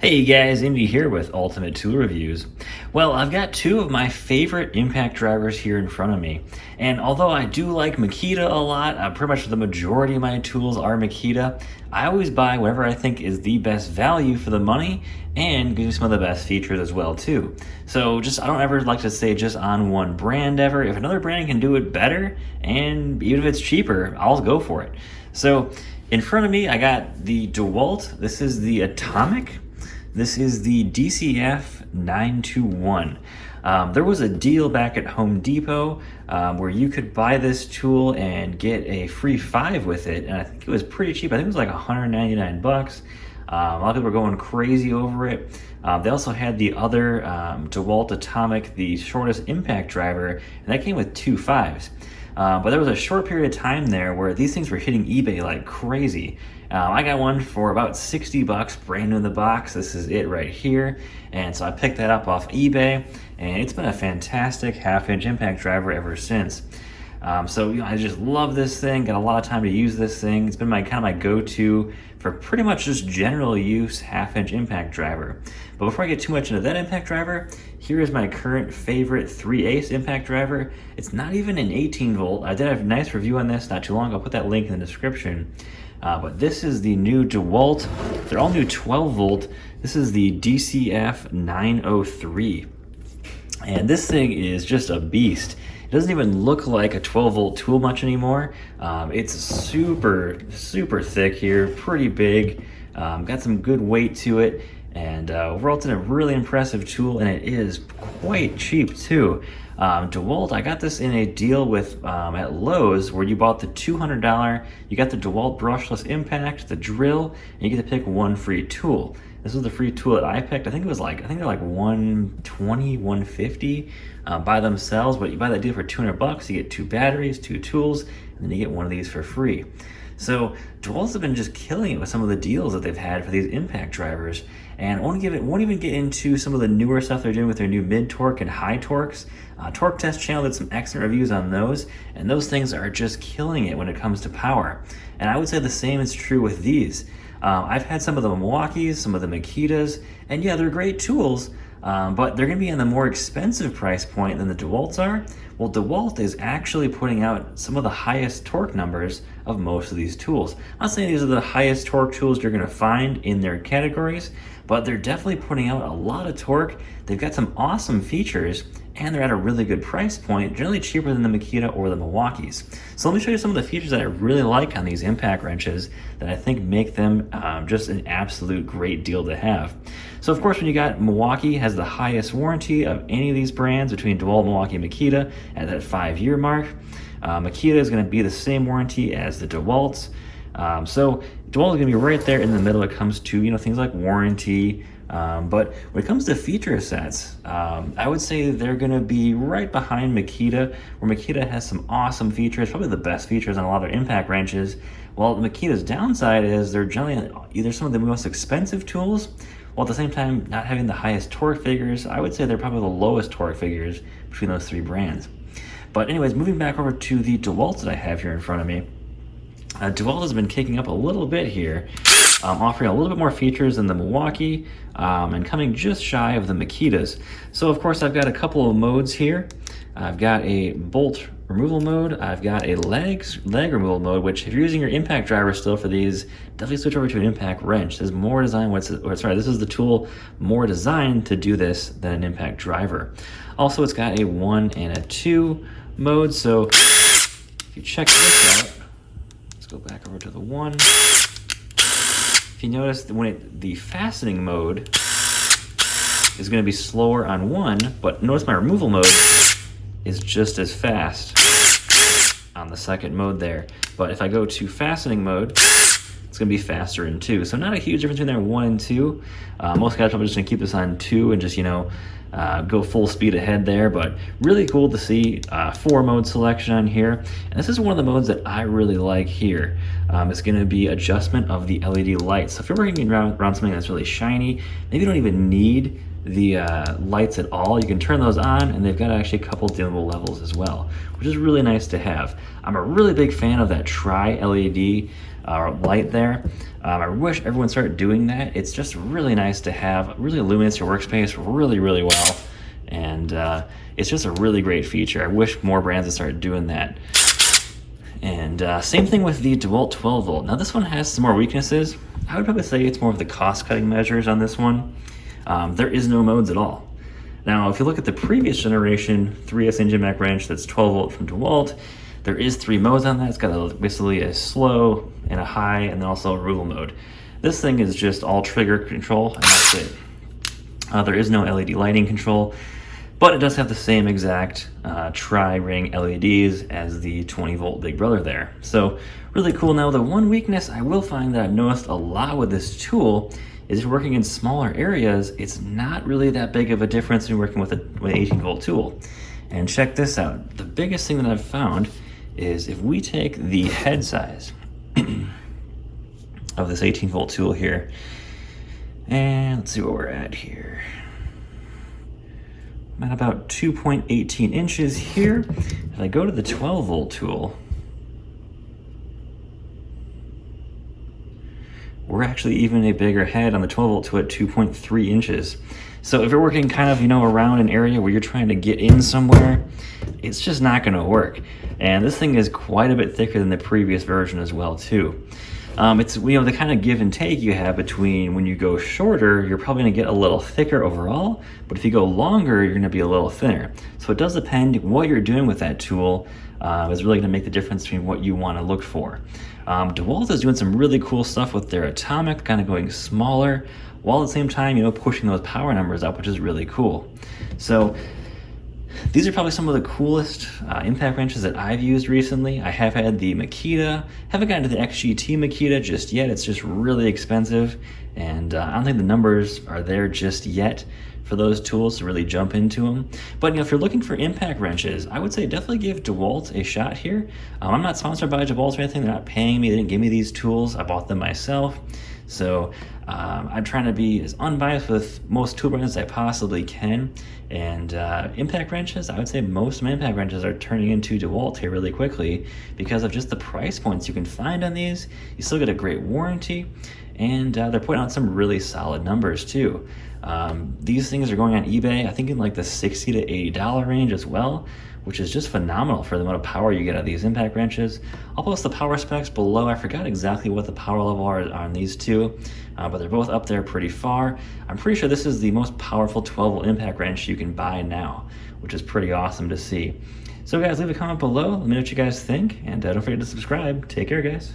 Hey guys, Indy here with Ultimate Tool Reviews. Well, I've got two of my favorite impact drivers here in front of me. And although I do like Makita a lot, pretty much the majority of my tools are Makita, I always buy whatever I think is the best value for the money and gives me some of the best features as well too. So I don't ever like to say just on one brand ever. If another brand can do it better, and even if it's cheaper, I'll go for it. So in front of me, I got the Dewalt. This is the Atomic. This is the DCF901. There was a deal back at Home Depot where you could buy this tool and get a free 5 with it, and I think it was pretty cheap. I think it was like 199 bucks. A lot of people were going crazy over it. They also had the other Dewalt Atomic, the shortest impact driver, and that came with 2 5s. But there was a short period of time there where these things were hitting eBay like crazy. I got one for about 60 bucks, brand new in the box. This is it right here. And so I picked that up off eBay, and it's been a fantastic half-inch impact driver ever since. I just love this thing, got a lot of time to use this thing. It's been my kind of my go-to for pretty much just general use half-inch impact driver. But before I get too much into that impact driver, here is my current favorite 3/8 impact driver. It's not even an 18 volt. I did have a nice review on this not too long ago. I'll put that link in the description. But this is the new Dewalt. They're all new 12 volt. This is the DCF903. And this thing is just a beast. It doesn't even look like a 12 volt tool much anymore. It's super thick here, pretty big, got some good weight to it, and overall it's a really impressive tool, and it is quite cheap too. Dewalt, I got this in a deal with at Lowe's where you bought the $200, you got the Dewalt brushless impact, the drill, and you get to pick one free tool. This was the free tool that I picked. I think they're like 120, 150 by themselves, but you buy that deal for 200 bucks, you get 2 batteries, 2 tools, and then you get one of these for free. So Dewalt's have been just killing it with some of the deals that they've had for these impact drivers, and won't even get into some of the newer stuff they're doing with their new mid torque and high torques. Torque Test channel did some excellent reviews on those, and those things are just killing it when it comes to power. And I would say the same is true with these. I've had some of the Milwaukees, some of the Makitas, and yeah, they're great tools, but they're going to be in the more expensive price point than the Dewalts are. Well, Dewalt is actually putting out some of the highest torque numbers of most of these tools. I'm not saying these are the highest torque tools you're going to find in their categories, but they're definitely putting out a lot of torque. They've got some awesome features, and they're at a really good price point, generally cheaper than the Makita or the Milwaukees. So let me show you some of the features that I really like on these impact wrenches that I think make them just an absolute great deal to have. So of course, when you got Milwaukee has the highest warranty of any of these brands between Dewalt, Milwaukee, and Makita at that 5-year mark. Makita is going to be the same warranty as the Dewalts. So Dewalt is going to be right there in the middle when it comes to things like warranty. But when it comes to feature sets, I would say they're going to be right behind Makita, where Makita has some awesome features, probably the best features on a lot of their impact wrenches. While Makita's downside is they're generally either some of the most expensive tools, while at the same time not having the highest torque figures. I would say they're probably the lowest torque figures between those 3 brands. But anyways, moving back over to the Dewalt that I have here in front of me. Dewalt has been kicking up a little bit here, offering a little bit more features than the Milwaukee, and coming just shy of the Makitas. So of course I've got a couple of modes here. I've got a bolt removal mode, I've got a leg removal mode, which if you're using your impact driver still for these, definitely switch over to an impact wrench. There's more design, this is the tool more designed to do this than an impact driver. Also, it's got a 1 and a 2 mode, so if you check this out, let's go back over to the 1. If you notice, the fastening mode is going to be slower on 1, but notice my removal mode is just as fast on the second mode there. But if I go to fastening mode, it's going to be faster in 2. So not a huge difference between there 1 and 2. Most guys are probably just going to keep this on 2 and just go full speed ahead there, but really cool to see 4 mode selection on here. And this is one of the modes that I really like here. It's going to be adjustment of the LED lights. So if you're working around something that's really shiny, maybe you don't even need the lights at all, you can turn those on, and they've got actually a couple dimmable levels as well, which is really nice to have. I'm a really big fan of that tri-LED light there. I wish everyone started doing that. It's just really nice to have. It really illuminates your workspace really, really well. And it's just a really great feature. I wish more brands had started doing that. And same thing with the Dewalt 12 volt. Now this one has some more weaknesses. I would probably say it's more of the cost cutting measures on this one. There is no modes at all. Now, if you look at the previous generation 3S engine Mac wrench that's 12 volt from Dewalt, there is 3 modes on that. It's got basically a slow and a high, and then also a rule mode. This thing is just all trigger control, and that's it. There is no LED lighting control, but it does have the same exact tri-ring LEDs as the 20 volt Big Brother there. So really cool. Now, the one weakness I will find that I've noticed a lot with this tool is if you're working in smaller areas, it's not really that big of a difference when working with an 18 volt tool. And check this out. The biggest thing that I've found is if we take the head size of this 18 volt tool here, and let's see where we're at here. I'm at about 2.18 inches here. If I go to the 12 volt tool, we're actually even a bigger head on the 12 volt tool at 2.3 inches. So if you're working kind of, around an area where you're trying to get in somewhere, it's just not gonna work. And this thing is quite a bit thicker than the previous version as well too. It's, the kind of give and take you have between when you go shorter, you're probably gonna get a little thicker overall, but if you go longer, you're gonna be a little thinner. So it does depend what you're doing with that tool is really gonna make the difference between what you wanna look for. Dewalt is doing some really cool stuff with their atomic, kind of going smaller, while at the same time, pushing those power numbers up, which is really cool. So these are probably some of the coolest impact wrenches that I've used recently. I have had the Makita, haven't gotten to the XGT Makita just yet. It's just really expensive, and I don't think the numbers are there just yet for those tools to really jump into them. But if you're looking for impact wrenches, I would say definitely give Dewalt a shot here. I'm not sponsored by Dewalt or anything. They're not paying me. They didn't give me these tools. I bought them myself. So I'm trying to be as unbiased with most tool brands as I possibly can. And impact wrenches, I would say most of my impact wrenches are turning into Dewalt here really quickly because of just the price points you can find on these. You still get a great warranty, and they're putting out some really solid numbers too. These things are going on eBay, I think in like the $60 to $80 range as well, which is just phenomenal for the amount of power you get out of these impact wrenches. I'll post the power specs below. I forgot exactly what the power level are on these two, but they're both up there pretty far. I'm pretty sure this is the most powerful 12 volt impact wrench you can buy now, which is pretty awesome to see. So guys, leave a comment below. Let me know what you guys think, and don't forget to subscribe. Take care, guys.